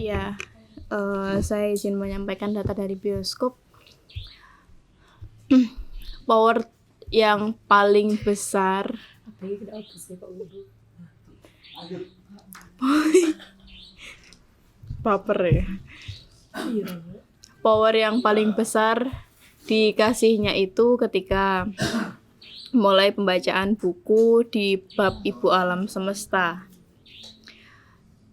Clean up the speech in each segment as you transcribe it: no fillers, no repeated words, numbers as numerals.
Ya, saya izin menyampaikan data dari bioskop. Power yang paling besar baper ya. Power yang paling besar dikasihnya itu ketika mulai pembacaan buku di bab Ibu Alam Semesta.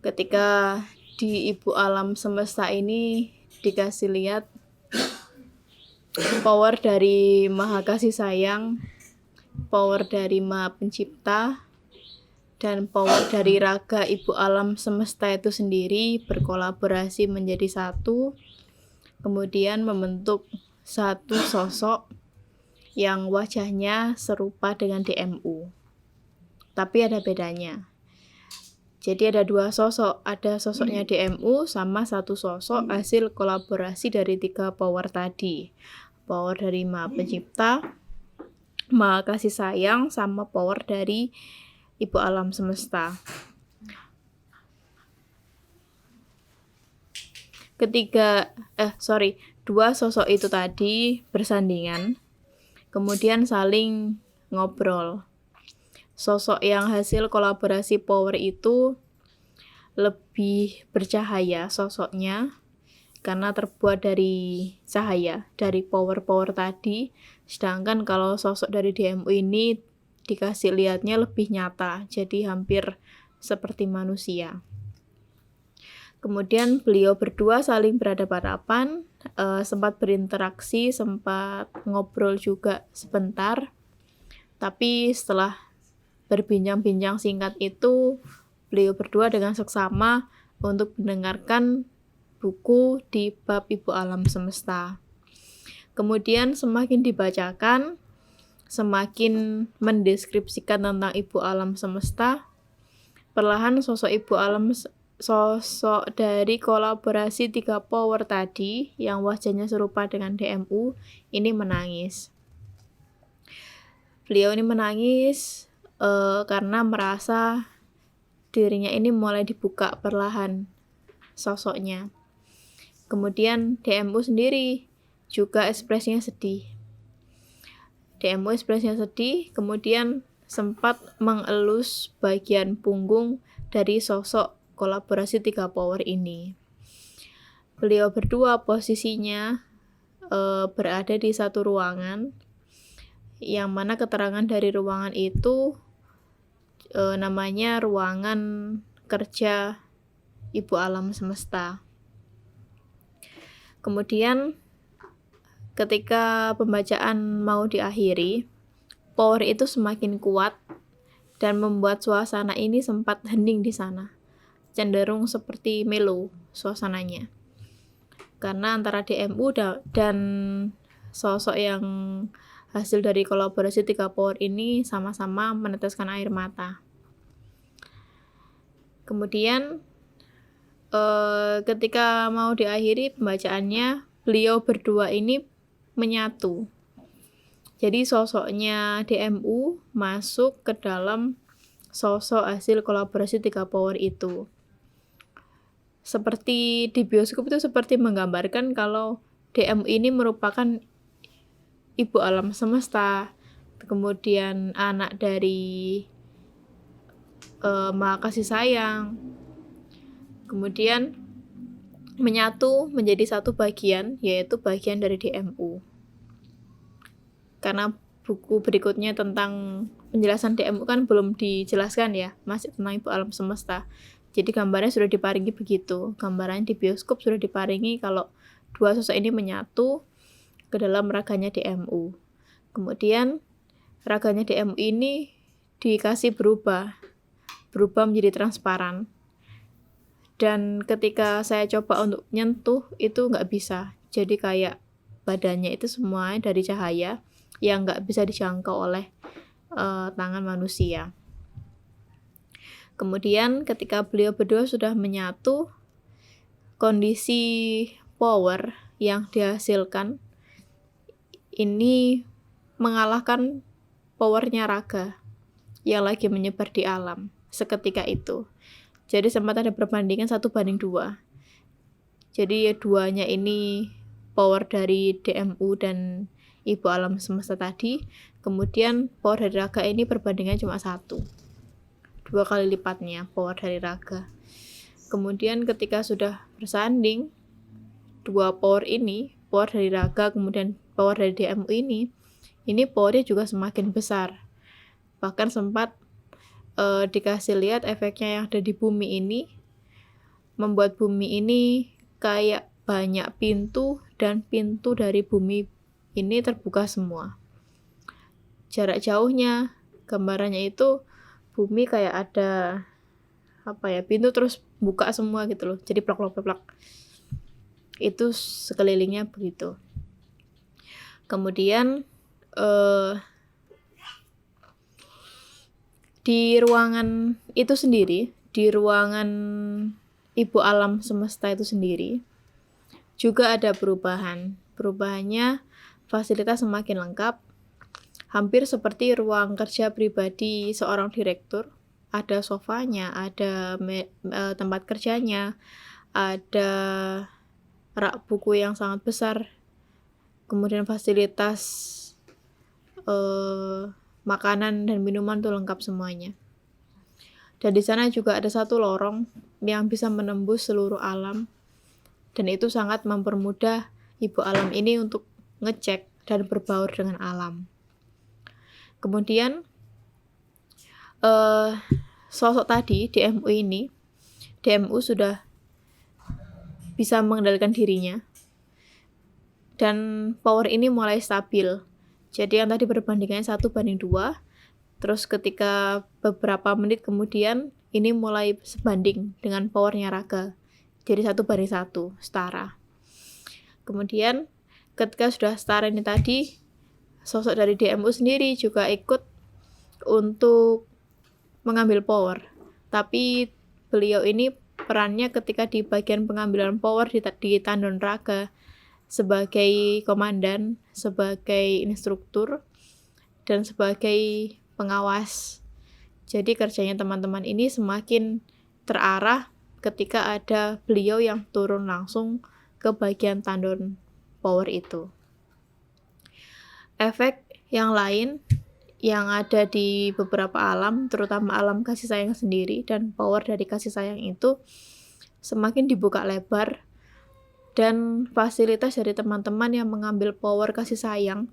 Ketika di Ibu Alam Semesta ini dikasih lihat power dari Maha Kasih Sayang, power dari Maha Pencipta, dan power dari raga Ibu Alam Semesta itu sendiri berkolaborasi menjadi satu, kemudian membentuk satu sosok yang wajahnya serupa dengan DMU. Tapi ada bedanya. Jadi ada dua sosok, ada sosoknya DMU sama satu sosok hasil kolaborasi dari 3 power tadi. Power dari Maha Pencipta, Maha Kasih Sayang, sama power dari Ibu Alam Semesta. Dua sosok itu tadi bersandingan, kemudian saling ngobrol. Sosok yang hasil kolaborasi power itu lebih bercahaya sosoknya karena terbuat dari cahaya, dari power-power tadi. Sedangkan kalau sosok dari DMU ini dikasih lihatnya lebih nyata, jadi hampir seperti manusia. Kemudian beliau berdua saling berhadapan-hadapan, sempat berinteraksi, sempat ngobrol juga sebentar. Tapi setelah berbincang-bincang singkat itu, beliau berdua dengan seksama untuk mendengarkan buku di bab Ibu Alam Semesta. Kemudian semakin dibacakan, semakin mendeskripsikan tentang Ibu Alam Semesta, perlahan sosok dari kolaborasi 3 power tadi yang wajahnya serupa dengan DMU ini menangis. Beliau ini menangis karena merasa dirinya ini mulai dibuka perlahan sosoknya. Kemudian DMU sendiri juga ekspresinya sedih. DMU ekspresinya sedih, kemudian sempat mengelus bagian punggung dari sosok kolaborasi 3 power ini. Beliau berdua posisinya berada di satu ruangan, yang mana keterangan dari ruangan itu namanya ruangan kerja Ibu Alam Semesta. Kemudian ketika pembacaan mau diakhiri, power itu semakin kuat dan membuat suasana ini sempat hening di sana. Cenderung seperti melo suasananya. Karena antara DMU dan sosok yang hasil dari kolaborasi 3 power ini sama-sama meneteskan air mata. Kemudian ketika mau diakhiri pembacaannya, beliau berdua ini menyatu. Jadi sosoknya DMU masuk ke dalam sosok hasil kolaborasi 3 power itu. Seperti di bioskop itu seperti menggambarkan kalau DMU ini merupakan Ibu Alam Semesta, kemudian anak dari Maha Kasih Sayang, kemudian menyatu menjadi satu bagian, yaitu bagian dari DMU. Karena buku berikutnya tentang penjelasan DMU kan belum dijelaskan ya, masih tentang Ibu Alam Semesta. Jadi gambarnya sudah diparingi begitu. Gambaran di bioskop sudah diparingi kalau dua sosok ini menyatu ke dalam raganya DMU. Kemudian raganya DMU ini dikasih berubah menjadi transparan. Dan ketika saya coba untuk nyentuh itu nggak bisa. Jadi kayak badannya itu semua dari cahaya yang nggak bisa dijangkau oleh tangan manusia. Kemudian ketika beliau berdua sudah menyatu, kondisi power yang dihasilkan ini mengalahkan powernya raga yang lagi menyebar di alam seketika itu. Jadi sempat ada perbandingan 1:2. Jadi duanya ini power dari DMU dan Ibu Alam Semesta tadi. Kemudian power dari raga ini perbandingannya cuma 1. 2 kali lipatnya power dari raga. Kemudian ketika sudah bersanding, 2 power ini, power dari raga kemudian power dari DMU ini powernya juga semakin besar. Bahkan sempat dikasih lihat efeknya yang ada di bumi ini, membuat bumi ini kayak banyak pintu, dan pintu dari bumi ini terbuka semua. Jarak jauhnya, gambarannya itu bumi kayak ada pintu terus buka semua gitu loh, jadi plak. Itu sekelilingnya begitu. Kemudian di ruangan itu sendiri, di ruangan Ibu Alam Semesta itu sendiri juga ada perubahan. Perubahannya fasilitas semakin lengkap, hampir seperti ruang kerja pribadi seorang direktur. Ada sofanya, ada tempat kerjanya, ada rak buku yang sangat besar, kemudian fasilitas makanan dan minuman tuh lengkap semuanya. Dan di sana juga ada satu lorong yang bisa menembus seluruh alam, dan itu sangat mempermudah Ibu Alam ini untuk ngecek dan berbaur dengan alam. Kemudian sosok tadi DMU sudah bisa mengendalikan dirinya, dan power ini mulai stabil. Jadi yang tadi perbandingannya 1:2, terus ketika beberapa menit kemudian ini mulai sebanding dengan powernya raga, jadi 1:1, setara. Kemudian ketika sudah setara ini tadi, sosok dari DMU sendiri juga ikut untuk mengambil power, tapi beliau ini perannya ketika di bagian pengambilan power di tandon raga sebagai komandan, sebagai instruktur, dan sebagai pengawas. Jadi kerjanya teman-teman ini semakin terarah ketika ada beliau yang turun langsung ke bagian tandon power itu. Efek yang lain yang ada di beberapa alam, terutama alam kasih sayang sendiri dan power dari kasih sayang itu semakin dibuka lebar, dan fasilitas dari teman-teman yang mengambil power kasih sayang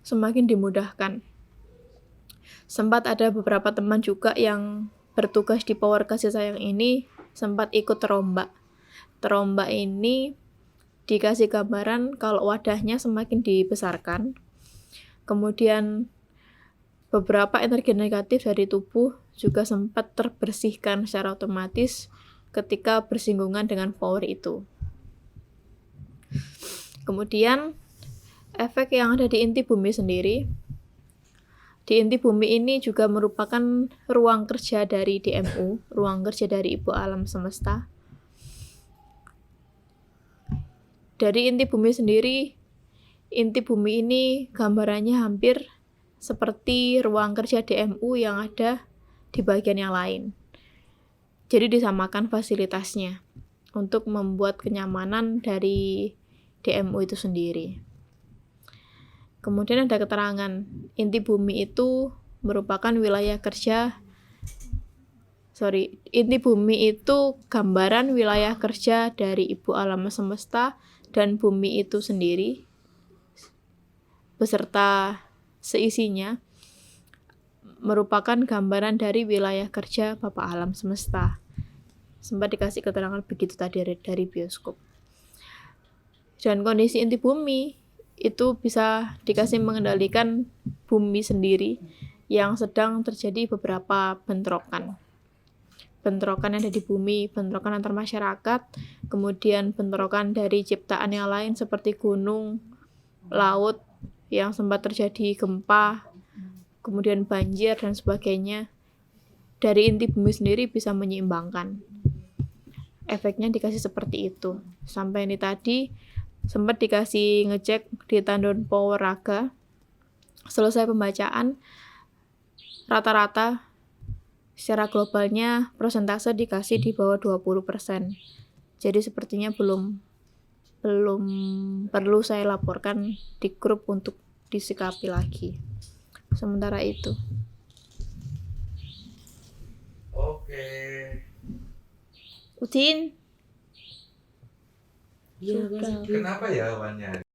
semakin dimudahkan. Sempat ada beberapa teman juga yang bertugas di power kasih sayang ini sempat ikut terombak. Terombak ini dikasih gambaran kalau wadahnya semakin dibesarkan, kemudian beberapa energi negatif dari tubuh juga sempat terbersihkan secara otomatis ketika bersinggungan dengan power itu. Kemudian efek yang ada di inti bumi sendiri. Di inti bumi ini juga merupakan ruang kerja dari DMU, ruang kerja dari Ibu Alam Semesta. Dari inti bumi sendiri, inti bumi ini gambarannya hampir seperti ruang kerja DMU yang ada di bagian yang lain. Jadi disamakan fasilitasnya untuk membuat kenyamanan dari DMU itu sendiri. Kemudian ada keterangan, inti bumi itu merupakan wilayah kerja, inti bumi itu gambaran wilayah kerja dari Ibu Alam Semesta dan bumi itu sendiri, beserta seisinya, merupakan gambaran dari wilayah kerja Bapak Alam Semesta. Sempat dikasih keterangan begitu tadi dari bioskop. Dan kondisi inti bumi itu bisa dikasih mengendalikan bumi sendiri yang sedang terjadi beberapa bentrokan. Bentrokan yang ada di bumi, bentrokan antar masyarakat, kemudian bentrokan dari ciptaan yang lain seperti gunung, laut yang sempat terjadi gempa, kemudian banjir dan sebagainya. Dari inti bumi sendiri bisa menyeimbangkan. Efeknya dikasih seperti itu. Sampai ini tadi sempat dikasih ngecek di tandon power raga. Selesai pembacaan, rata-rata secara globalnya persentase dikasih di bawah 20%. Jadi sepertinya belum perlu saya laporkan di grup untuk disikapi lagi. Sementara itu. Oke. Udin. Iya, Sudah. Kenapa ya awannya?